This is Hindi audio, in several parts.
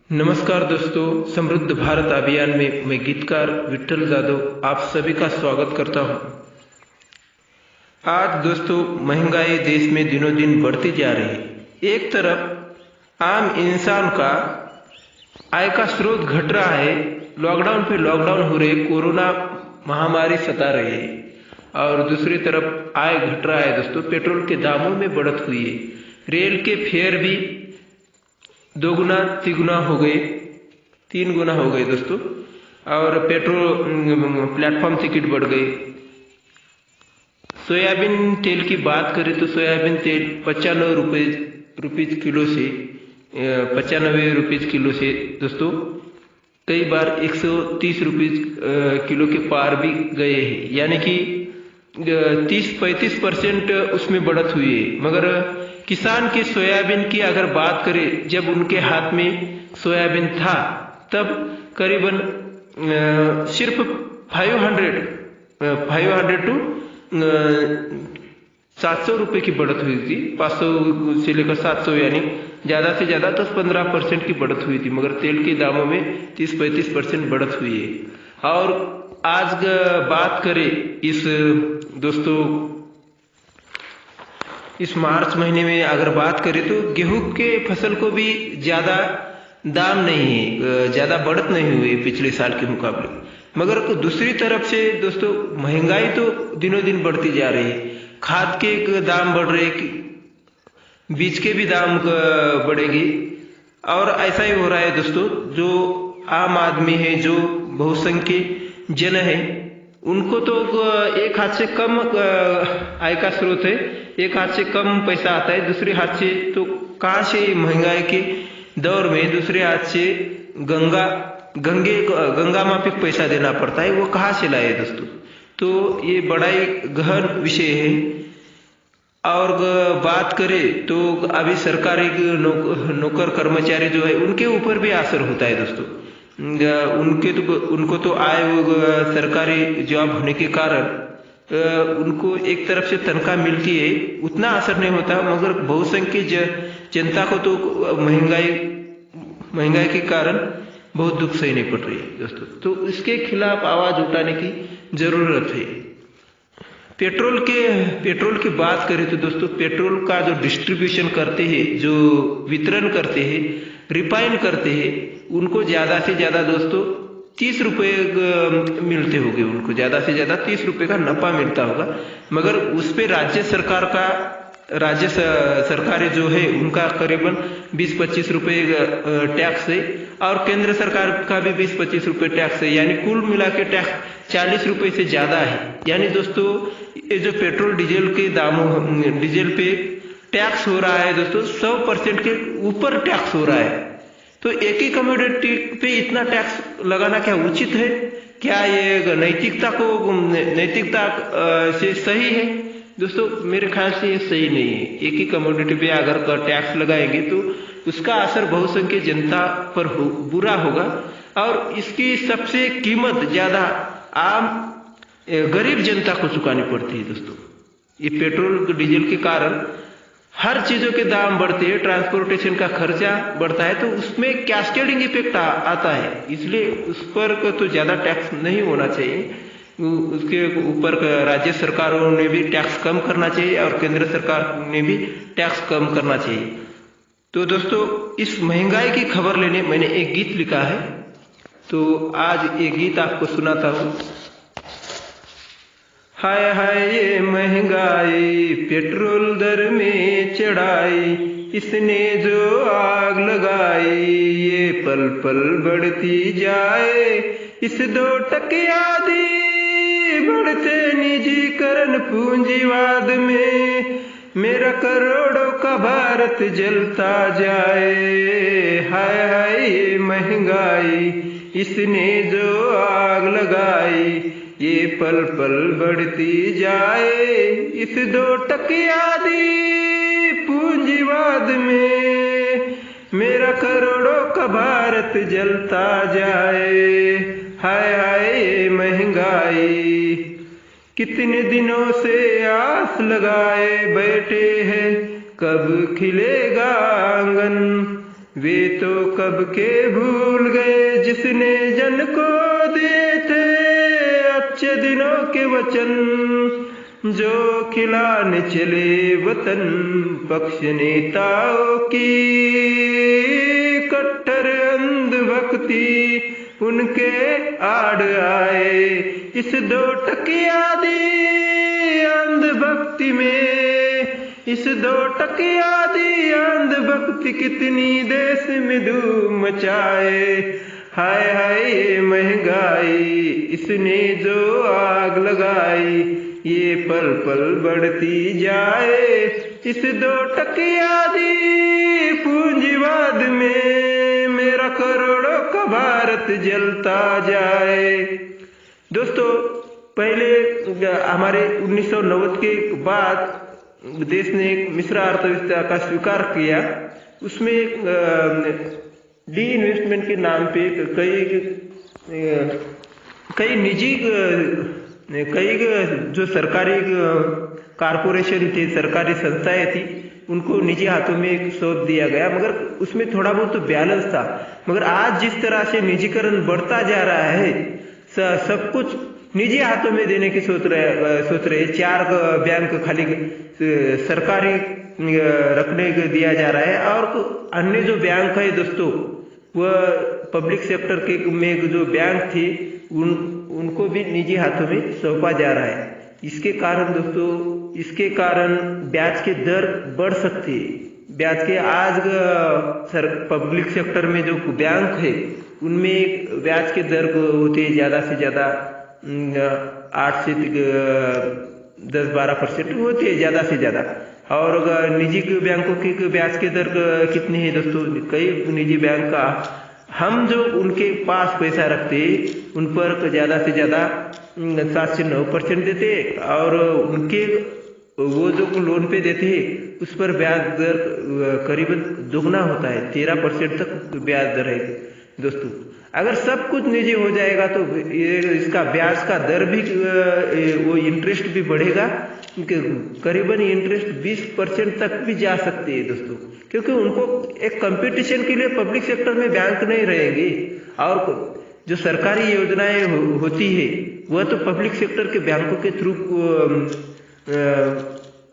नमस्कार दोस्तों, समृद्ध भारत अभियान में मैं गीतकार विट्ठल जाधव आप सभी का स्वागत करता हूं। आज दोस्तों महंगाई देश में दिनों दिन बढ़ती जा रही है। एक तरफ आम इंसान का आय का स्रोत घट रहा है, लॉकडाउन पे लॉकडाउन हो रहे, कोरोना महामारी सता रही है, और दूसरी तरफ आय घट रहा है दोस्तों। पेट्रोल के दामों में बढ़त हुई है, रेल के फेयर भी 2 गुना 3 गुना हो गए, 3 गुना हो गए दोस्तों, और पेट्रोल प्लेटफॉर्म टिकट बढ़ गए। सोयाबीन तेल की बात करें तो सोयाबीन तेल 95 रुपीज किलो से 95 रुपीज किलो से दोस्तों कई बार 130 रुपीज किलो के पार भी गए हैं, यानी कि 30-35% उसमें बढ़त हुई है। मगर किसान की सोयाबीन की अगर बात करें, जब उनके हाथ में सोयाबीन था तब करीबन सिर्फ 500 टू 700 रुपये की बढ़त हुई थी। 500 से लेकर 700, यानी ज़्यादा से ज़्यादा 10-15% की बढ़त हुई थी। मगर तेल के दामों में 30-35% बढ़त हुई है। और आज बात करें इस मार्च महीने में अगर बात करें तो गेहूं के फसल को भी ज़्यादा दाम नहीं है, ज़्यादा बढ़त नहीं हुई पिछले साल के मुकाबले। मगर दूसरी तरफ से दोस्तों महंगाई तो दिनों दिन बढ़ती जा रही है। खाद के दाम बढ़ रहे, बीज के भी दाम बढ़ेगी, और ऐसा ही हो रहा है दोस्तों। जो आम आदमी है, जो बहुसंख्य जन है, उनको तो एक हाथ से कम आय का स्रोत है, एक हाथ से कम पैसा आता है, दूसरे हाथ से तो कहाँ से महंगाई के दौर में दूसरे हाथ से गंगा माफिक पैसा देना पड़ता है, वो कहाँ से लाए दोस्तों। तो ये बड़ा ही गहन विषय है। और बात करें तो अभी सरकारी नौकर कर्मचारी जो है उनके ऊपर भी असर होता है दोस्तों। उनको तो आय सरकारी जॉब होने के कारण उनको एक तरफ से तनख्वाह मिलती है, उतना असर नहीं होता। मगर बहुसंख्य जनता को तो महंगाई के कारण बहुत दुख सहने पड़ रही है दोस्तों। तो इसके खिलाफ आवाज उठाने की जरूरत है। पेट्रोल की बात करें तो दोस्तों पेट्रोल का जो डिस्ट्रीब्यूशन करते हैं, जो वितरण करते हैं, रिफाइन करते हैं, उनको ज़्यादा से ज़्यादा दोस्तों 30 रुपये मिलते होंगे, उनको ज़्यादा से ज़्यादा 30 रुपये का नफा मिलता होगा। मगर उस पर राज्य सरकारें जो है उनका करीबन 20-25 रुपये टैक्स है, और केंद्र सरकार का भी 20-25 रुपये टैक्स है, यानी कुल मिला के टैक्स 40 रुपये से ज़्यादा है। यानी दोस्तों ये जो पेट्रोल डीजल पे टैक्स हो रहा है दोस्तों, 100% के ऊपर टैक्स हो रहा है। तो एक ही कमोडिटी पे इतना टैक्स लगाना क्या उचित है? क्या ये नैतिकता से सही है दोस्तों? मेरे ख्याल से ये सही नहीं है। एक ही कमोडिटी पे अगर टैक्स लगाएंगे तो उसका असर बहुसंख्य जनता पर बुरा होगा, और इसकी सबसे कीमत ज्यादा आम गरीब जनता को चुकानी पड़ती है दोस्तों। ये पेट्रोल डीजल के कारण हर चीजों के दाम बढ़ते हैं, ट्रांसपोर्टेशन का खर्चा बढ़ता है, तो उसमें कैस्केडिंग इफेक्ट आता है। इसलिए उस पर तो ज्यादा टैक्स नहीं होना चाहिए। उसके ऊपर राज्य सरकारों ने भी टैक्स कम करना चाहिए, और केंद्र सरकार ने भी टैक्स कम करना चाहिए। तो दोस्तों इस महंगाई की खबर लेने मैंने एक गीत लिखा है, तो आज एक गीत आपको सुनाता हूँ। हाय हाय ये महंगाई, पेट्रोल दर में चढ़ाई, इसने जो आग लगाई, ये पल पल बढ़ती जाए। इस 2 टकिया दी बढ़ते निजीकरण पूंजीवाद में मेरा करोड़ों का भारत जलता जाए। हाय हाय ये महंगाई, इसने जो आग लगाई, ये पल पल बढ़ती जाए। इस 2 टकिया दी पूंजीवाद में मेरा करोड़ों का भारत जलता जाए। हाय हाय महंगाई, कितने दिनों से आस लगाए बैठे हैं, कब खिलेगा आंगन। वे तो कब के भूल गए जिसने जन को दिए थे अच्छे दिनों के वचन, जो खिलाने चले वतन पक्ष नेताओं की कट्टर अंधभक्ति उनके आड़ आए। इस 2 टकिया दी अंधभक्ति में, इस 2 टकिया दी अंधभक्ति कितनी देश में धूम मचाए। हाय हाय महंगाई इसने जो आग लगाई, ये पल पल बढ़ती जाए। इस 2 टकिया दी पूंजीवाद में मेरा करोड़ों का भारत जलता जाए। दोस्तों, पहले हमारे 1990 के बाद देश ने एक मिश्र अर्थव्यवस्था का स्वीकार किया। उसमें डी इन्वेस्टमेंट के नाम पे कई निजी जो सरकारी कारपोरेशन थे, सरकारी संस्थाएं थी, उनको निजी हाथों में सौंप दिया गया। मगर उसमें थोड़ा बहुत तो बैलेंस था। मगर आज जिस तरह से निजीकरण बढ़ता जा रहा है, सब कुछ निजी हाथों में देने की सोच रहे 4 बैंक खाली सरकारी रखने को दिया जा रहा है, और अन्य जो बैंक है दोस्तों, वह पब्लिक सेक्टर के में जो बैंक थे उनको भी निजी हाथों में सौंपा जा रहा है। इसके कारण दोस्तों, इसके कारण ब्याज के दर बढ़ सकते हैं। ब्याज के आज पब्लिक सेक्टर में जो बैंक है उनमें ब्याज के दर होते हैं ज़्यादा से ज़्यादा 8 से 10-12% होते हैं ज़्यादा से ज़्यादा। और निजी बैंकों की ब्याज के दर कितनी है दोस्तों? कई निजी बैंक का हम जो उनके पास पैसा रखते उन पर ज़्यादा से ज़्यादा 7 से 9% देते, और उनके वो जो लोन पे देते हैं उस पर ब्याज दर करीबन दोगुना होता है, 13% तक ब्याज दर है दोस्तों। अगर सब कुछ निजी हो जाएगा तो इसका ब्याज का दर भी वो इंटरेस्ट भी बढ़ेगा, करीबन इंटरेस्ट 20% तक भी जा सकती है दोस्तों, क्योंकि उनको एक कंपटीशन के लिए पब्लिक सेक्टर में बैंक नहीं रहेंगे, और जो सरकारी योजनाएं होती है वह तो पब्लिक सेक्टर के बैंकों के थ्रू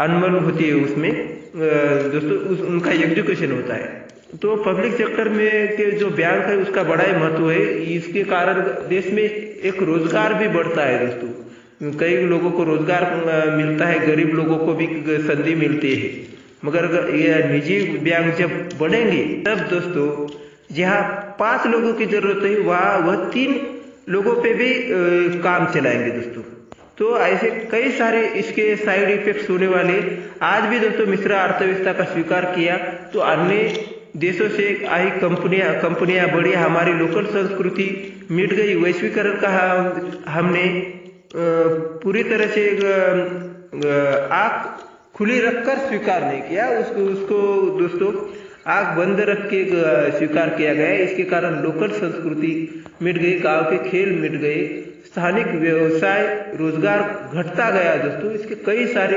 अनमोल होती है। उसमें दोस्तों उनका एग्जीक्यूशन होता है। तो पब्लिक सेक्टर में के जो बैंक है उसका बड़ा ही महत्व है। इसके कारण देश में एक रोजगार भी बढ़ता है दोस्तों। कई लोगों को रोजगार मिलता है, गरीब लोगों को भी संधि मिलती है। मगर यह निजी बैंक जब बढ़ेंगे तब दोस्तों जहाँ 5 लोगों की जरूरत है वह 3 लोगों पे भी काम चलाएंगे दोस्तों। तो ऐसे कई सारे इसके साइड इफेक्ट्स होने वाले। आज भी दोस्तों मिश्र अर्थव्यवस्था का स्वीकार किया तो अन्य देशों से आई कंपनियां बढ़ी, हमारी लोकल संस्कृति मिट गई। वैश्वीकरण का हमने पूरी तरह से आँख खुली रखकर स्वीकार नहीं किया, उसको दोस्तों आँख बंद रख के स्वीकार किया गया। इसके कारण लोकल संस्कृति मिट गई, गांव के खेल मिट गए, स्थानिक व्यवसाय रोजगार घटता गया दोस्तों। इसके कई सारे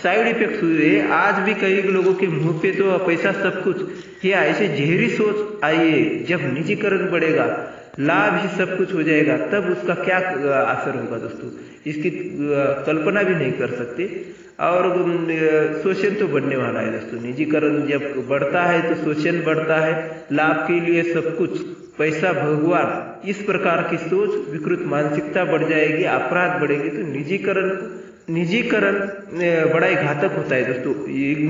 साइड इफेक्ट्स हुए। आज भी कई लोगों के मुंह पे तो पैसा सब कुछ। ये ऐसे जहरी सोच आई है, जब निजीकरण बढ़ेगा लाभ ही सब कुछ हो जाएगा तब उसका क्या असर होगा दोस्तों, इसकी कल्पना भी नहीं कर सकते। और शोषण तो बढ़ने वाला है दोस्तों। निजीकरण जब बढ़ता है तो शोषण बढ़ता है, लाभ के लिए सब कुछ, पैसा भगवान, इस प्रकार की सोच, विकृत मानसिकता बढ़ जाएगी, अपराध बढ़ेंगे। तो निजीकरण बड़ा ही घातक होता है दोस्तों।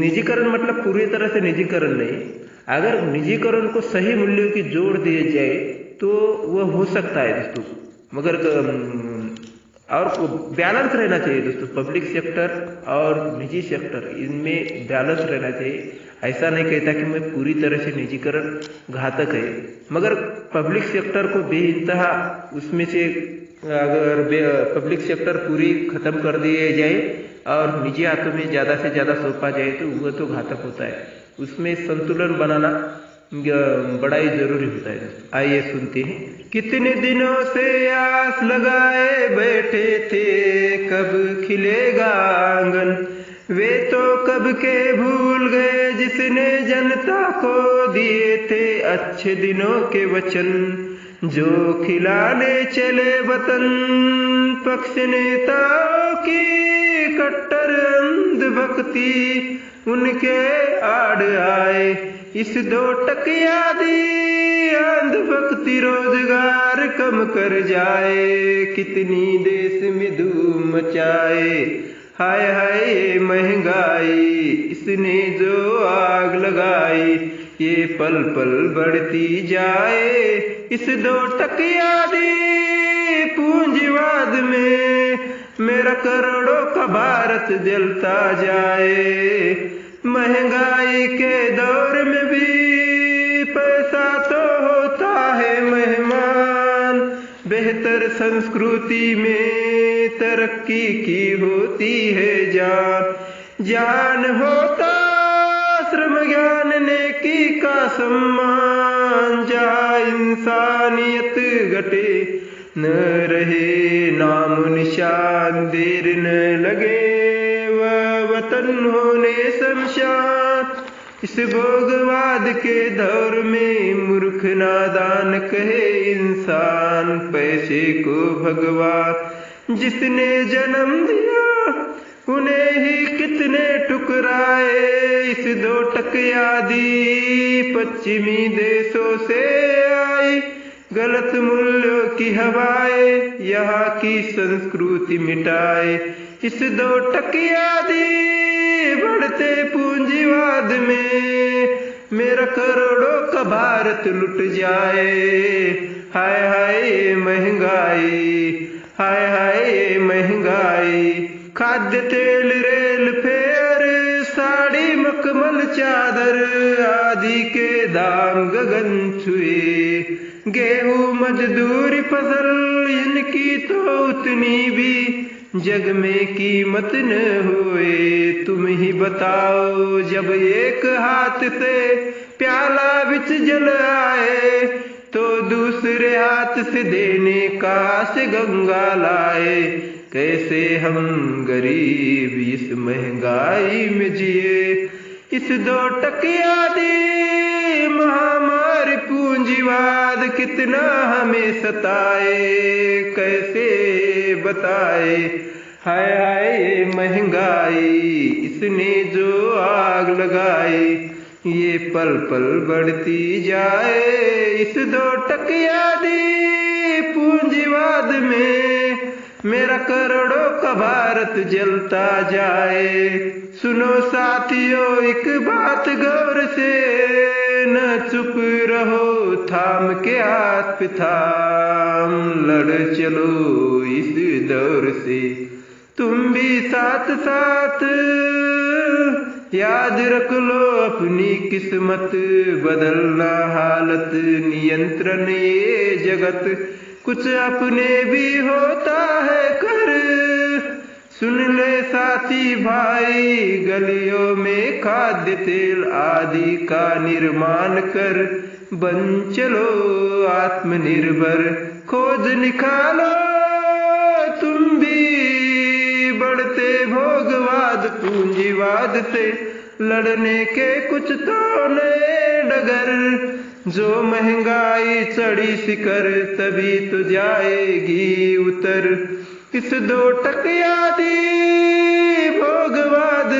निजीकरण मतलब पूरी तरह से निजीकरण नहीं, अगर निजीकरण को सही मूल्यों की जोड़ दिए जाए तो वह हो सकता है दोस्तों। मगर और बैलेंस रहना चाहिए दोस्तों, पब्लिक सेक्टर और निजी सेक्टर इनमें बैलेंस रहना चाहिए। ऐसा नहीं कहता कि मैं पूरी तरह से निजीकरण घातक है, मगर पब्लिक सेक्टर को बेइंतहा उसमें से अगर पब्लिक सेक्टर पूरी खत्म कर दिए जाए और निजी हाथों में ज़्यादा से ज़्यादा सौंपा जाए तो वह तो घातक होता है। उसमें संतुलन बनाना बड़ा ही जरूरी होता है। आइए सुनते हैं। कितने दिनों से आस लगाए बैठे थे कब खिलेगा आंगन, वे तो कब के भूल गए जिसने जनता को दिए थे अच्छे दिनों के वचन, जो खिलाने चले वतन पक्ष नेताओं की कट्टर अंधभक्ति, उनके आड़ आए इस 2 टकिया दी अंधभक्ति रोजगार कम कर जाए, कितनी देश में धूम मचाए। हाय हाय महंगाई इसने जो आग लगाई, ये पल पल बढ़ती जाए इस 2 टकिया दी पूंजीवाद में, मेरा करोड़ों का भारत जलता जाए। महंगाई के दौर में भी पैसा तो होता है मेहमान, बेहतर संस्कृति में तरक्की की होती है जान, जान होता श्रम ज्ञान नेकी का सम्मान, जहाँ इंसानियत घटे न रहे नाम निशान, देर न लगे वह वतन होने शमशान। इस भोगवाद के दौर में मूर्ख नादान कहे इंसान, पैसे को भगवान जिसने जन्म दिया उन्हें ही कितने टुकराए। इस 2 टकिया दी पश्चिमी देशों से आई गलत मूल्यों की हवाएं, यहाँ की संस्कृति मिटाए। इस 2 टकिया दी बढ़ते पूंजीवाद में मेरा करोड़ों का भारत लुट जाए। हाय हाय महंगाई, हाय हाय महंगाई, खाद्य तेल रेल फेयर साड़ी मखमल चादर आदि के दाम गगन छुए, गेहूं मजदूरी फसल इनकी तो उतनी भी जग में कीमत न होए। तुम ही बताओ जब एक हाथ से प्याला बिच जल आए, तो दूसरे हाथ से देने का से गंगा लाए। कैसे हम गरीब इस महंगाई में जिए, इस 2 टकिया दी महामारी पूंजीवाद कितना हमें सताए, कैसे बताए। हाय हाय महंगाई इसने जो आग लगाई, ये पल पल बढ़ती जाए इस 2 टकिया दी पूंजीवाद में, मेरा करोड़ों का भारत जलता जाए। सुनो साथियों एक बात गौर से, न चुप रहो थाम के हाथ पे थाम, लड़ चलो इस दौर से तुम भी साथ साथ। याद रख लो अपनी किस्मत, बदलना हालत नियंत्रण ये जगत, कुछ अपने भी होता है कर। सुन ले साथी भाई गलियों में खाद्य तेल आदि का निर्माण कर, बन चलो आत्मनिर्भर, खोज निकालो तुम भी बढ़ते भोगवाद पूंजीवाद से लड़ने के कुछ तो नए डगर। जो महंगाई चढ़ी शिखर तभी तो जाएगी उतर, इस 2 टकिया दी भोगवाद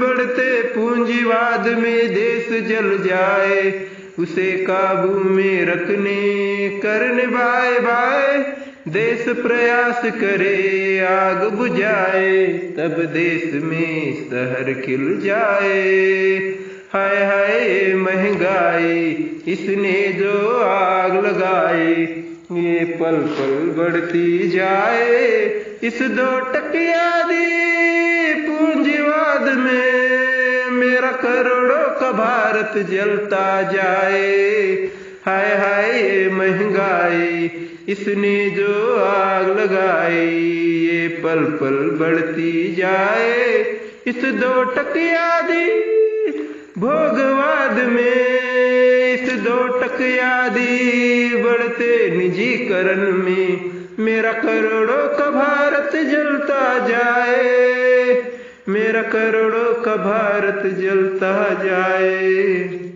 बढ़ते पूंजीवाद में देश जल जाए। उसे काबू में रखने करने बाय बाय देश प्रयास करे आग बुझाए, तब देश में शहर खिल जाए। हाय हाय महंगाई इसने जो आग लगाई, ये पल पल बढ़ती जाए इस 2 टकिया दी पूंजीवाद में, मेरा करोड़ों का भारत जलता जाए। हाय हाय महंगाई इसने जो आग लगाई, ये पल पल बढ़ती जाए इस 2 टकिया दी भोगवाद में, इस 2 टकिया दी बढ़ते निजीकरण में, मेरा करोड़ों का भारत जलता जाए। मेरा करोड़ों का भारत जलता जाए।